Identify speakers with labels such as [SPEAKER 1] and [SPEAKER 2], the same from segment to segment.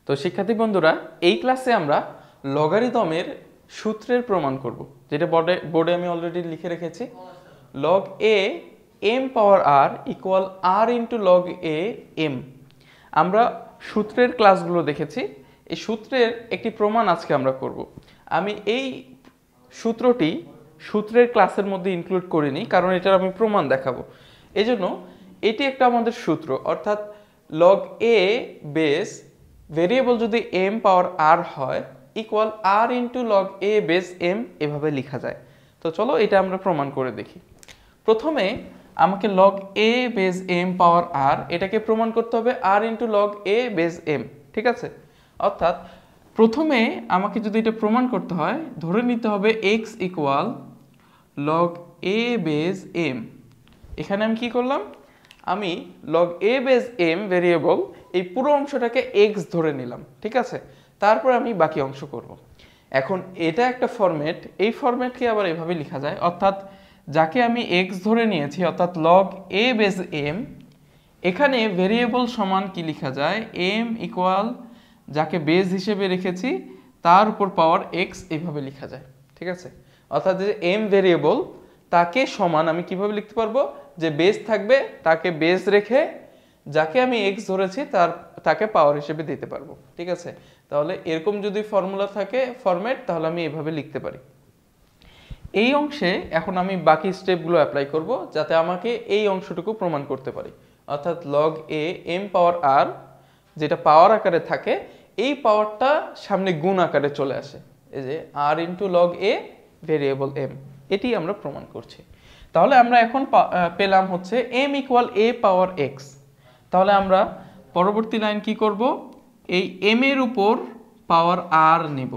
[SPEAKER 1] তো শিক্ষার্থী বন্ধুরা, এই ক্লাসে আমরা লগারিদমের সূত্রের প্রমাণ করব, যেটা বোর্ডে আমি অলরেডি লিখে রেখেছি। Log a m power r equal r into log a m. আমরা সূত্রের ক্লাসগুলো দেখেছি, এই সূত্রের একটি প্রমাণ আজকে আমরা করব। আমি এই সূত্রের ক্লাসের মধ্যে ইনক্লুড করিনি, কারণ এটার আমি প্রমাণ দেখাবো। এই জন্য এটি একটা আমাদের সূত্র, অর্থাৎ লগ এ বেস ভেরিয়েবল যদি এম পাওয়ার আর হয় ইকুয়াল আর ইন্টু লগ এ বেস এম, এভাবে লেখা যায়। তো চলো এটা আমরা প্রমাণ করে দেখি। প্রথমে আমাকে লগ এ বেস এম পাওয়ার আর এটাকে প্রমাণ করতে হবে আর ইন্টু লগ এ বেস এম, ঠিক আছে? অর্থাৎ প্রথমে আমাকে যদি এটা প্রমাণ করতে হয়, ধরে নিতে হবে এক্স ইকুয়াল লগ এ বেস এম। এখানে আমি কি করলাম, আমি লগ এ বেস এম ভেরিয়েবল এই পুরো অংশটাকে এক্স ধরে নিলাম, ঠিক আছে? তারপর আমি বাকি অংশ করব। এখন এটা একটা ফরম্যাট, এই ফরম্যাটকে আবার এভাবে লেখা যায়, অর্থাৎ যাকে আমি এক্স ধরে নিয়েছি অর্থাৎ লগ এ বেস এম, এখানে ভেরিয়েবল সমান কি লেখা যায়, এম ইকুয়াল যাকে বেস হিসেবে রেখেছি তার উপর পাওয়ার এক্স, এইভাবে লেখা যায়, ঠিক আছে? অর্থাৎ যে এম ভেরিয়েবল তাকে সমান আমি কিভাবে লিখতে পারবো, যে বেস থাকবে তাকে বেস রেখে যাকে আমি এক্স ধরেছি তাকে পাওয়ার হিসেবে দিতে পারবো, ঠিক আছে? তাহলে এরকম যদি ফর্মুলা থাকে ফরম্যাট, তাহলে আমি এভাবে লিখতে পারি। এই অংশে এখন আমি বাকি স্টেপগুলো অ্যাপ্লাই করব, যাতে আমাকে এই অংশটুকু প্রমাণ করতে পারি। অর্থাৎ লগ এ এম পাওয়ার আর যেটা পাওয়ার আকারে থাকে, এই পাওয়ারটা সামনে গুণ আকারে চলে আসে, এই যে আর ইন্টু লগ এ ভেরিয়েবল এম, এটি আমরা প্রমাণ করছি। তাহলে আমরা এখন পেলাম হচ্ছে এম ইকুয়াল এ পাওয়ার এক্স। তাহলে আমরা পরবর্তী লাইন কি করব, এই এম এর উপর পাওয়ার আর নেব।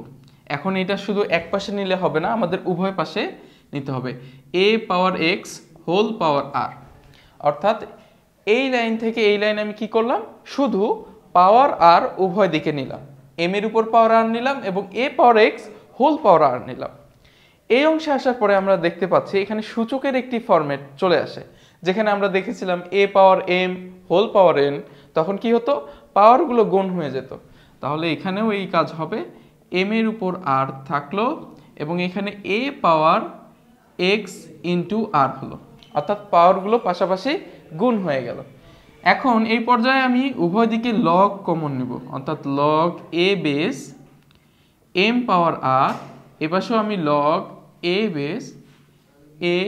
[SPEAKER 1] এখন এটা শুধু এক পাশে নিলে হবে না, আমাদের উভয় পাশে নিতে হবে, এ পাওয়ার এক্স হোল পাওয়ার আর। অর্থাৎ এই লাইন থেকে এই লাইন আমি কি করলাম, শুধু পাওয়ার আর উভয় দিকে নিলাম, এম এর উপর পাওয়ার আর নিলাম এবং এ পাওয়ার এক্স হোল পাওয়ার আর নিলাম। এই অংশে আসার পরে আমরা দেখতে পাচ্ছি এখানে সূচকের একটি ফরম্যাট চলে আসে, যেখানে আমরা দেখেছিলাম এ পাওয়ার এম হোল পাওয়ার এন, তখন কি হতো, পাওয়ারগুলো গুণ হয়ে যেত। তাহলে এখানেও এই কাজ হবে, এম এর উপর আর থাকলো এবং এখানে এ পাওয়ার এক্স ইন্টু আর হলো, অর্থাৎ পাওয়ারগুলো পাশাপাশি গুণ হয়ে গেল। এখন এই পর্যায়ে আমি উভয় দিকে লগ কমন নেব, অর্থাৎ লগ এ বেস এম পাওয়ার আর, এপাশেও আমি লগ এ বেস এ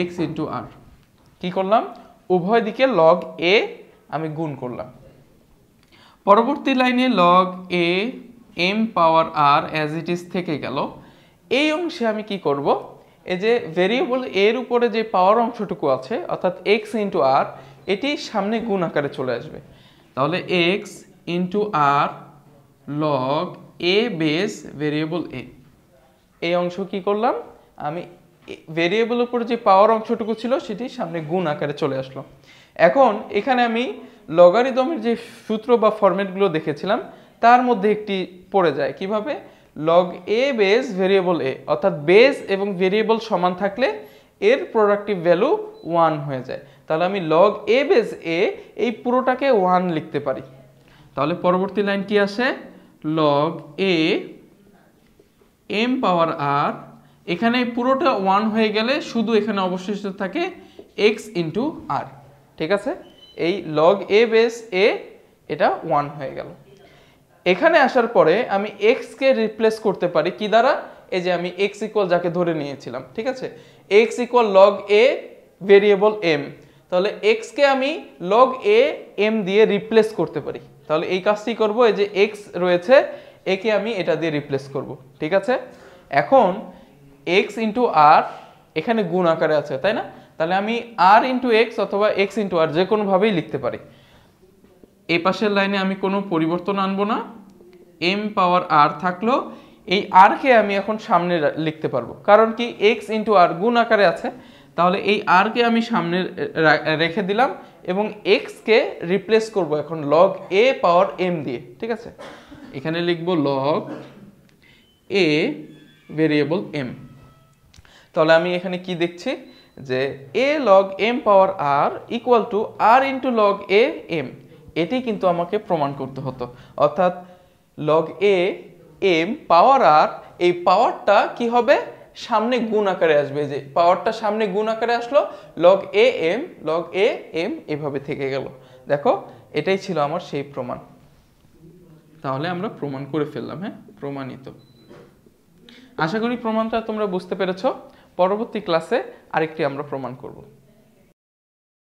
[SPEAKER 1] এক্স ইন্টু আর। কি করলাম, উভয় দিকে লগ এ আমি গুণ করলাম। পরবর্তী লাইনে log a m power r as it is থেকে গেল। এই অংশে আমি কি করব, এই যে ভেরিয়েবল এর উপরে যে পাওয়ার অংশটুকু আছে অর্থাৎ এক্স ইন্টু আর, এটি সামনে গুণ আকারে চলে আসবে। তাহলে এক্স ইন্টু আর লগ এ বেস ভেরিয়েবল এ। এই অংশ কি করলাম, আমি ভেরিয়েবল উপর যে পাওয়ার অংশটুকু ছিল সেটি সামনে গুণ আকারে চলে আসলো। এখন এখানে আমি লগারিদমের যে সূত্র বা ফরম্যাটগুলো দেখেছিলাম তার মধ্যে একটি পড়ে যায়, কিভাবে, লগ এ বেস ভেরিয়েবল এ, অর্থাৎ বেস এবং ভেরিয়েবল সমান থাকলে এর প্রোডাক্টিভ ভ্যালু 1 হয়ে যায়। তাহলে আমি লগ এ বেস এ এই পুরোটাকে 1 লিখতে পারি। তাহলে পরবর্তী লাইন কি আসে, লগ এ এম পাওয়ার আর, এখানে পুরোটা 1 হয়ে গেলে শুধু এখানে অবশিষ্ট থাকে এক্স ইন্টু আর, ঠিক আছে? এই লগ এ বেস এ এটা 1 হয়ে গেল। এখানে আসার পরে আমি এক্সকে রিপ্লেস করতে পারি কি দ্বারা, এই যে আমি এক্স ইকুয়াল যাকে ধরে নিয়েছিলাম, ঠিক আছে? এক্স ইকুয়াল লগ এ ভেরিয়েবল এম, তাহলে এক্সকে আমি লগ এ এম দিয়ে রিপ্লেস করতে পারি। তাহলে এই কাজটি করব, এই যে এক্স রয়েছে একে আমি এটা দিয়ে রিপ্লেস করব, ঠিক আছে? এখন এক্স ইন্টু আর এখানে গুণ আকারে আছে, তাই না? তাহলে আমি আর ইন্টু এক্স অথবা এক্স ইন্টু আর যে কোনোভাবেই লিখতে পারি। এই পাশের লাইনে আমি কোনো পরিবর্তন আনবো না, এম পাওয়ার আর থাকলো, এই আর কে আমি এখন সামনে লিখতে পারবো, কারণ কি এক্স ইন্টু আর গুণ আকারে আছে। তাহলে এই আর কে আমি সামনে রেখে দিলাম এবং এক্স কে রিপ্লেস করব এখন লগ এ পাওয়ার এম দিয়ে, ঠিক আছে? এখানে লিখবো লগ এ ভেরিয়েবল এম। তাহলে আমি এখানে কি দেখছি, যে a log m power r equal to r into log a m, এটি কিন্তু আমাকে প্রমাণ করতে হতো। অর্থাৎ লগ এ এম পাওয়ার আর, এই পাওয়ারটা কি হবে সামনে গুণ আকারে আসবে, যে পাওয়ারটা সামনে গুণ আকারে আসলো, লগ এ এম এভাবে থেকে গেল। দেখো এটাই ছিল আমার সেই প্রমাণ। তাহলে আমরা প্রমাণ করে ফেললাম, হ্যাঁ, প্রমাণিত। আশা করি প্রমাণটা তোমরা বুঝতে পেরেছো। পরবর্তী ক্লাসে আরেকটি আমরা প্রমাণ করব।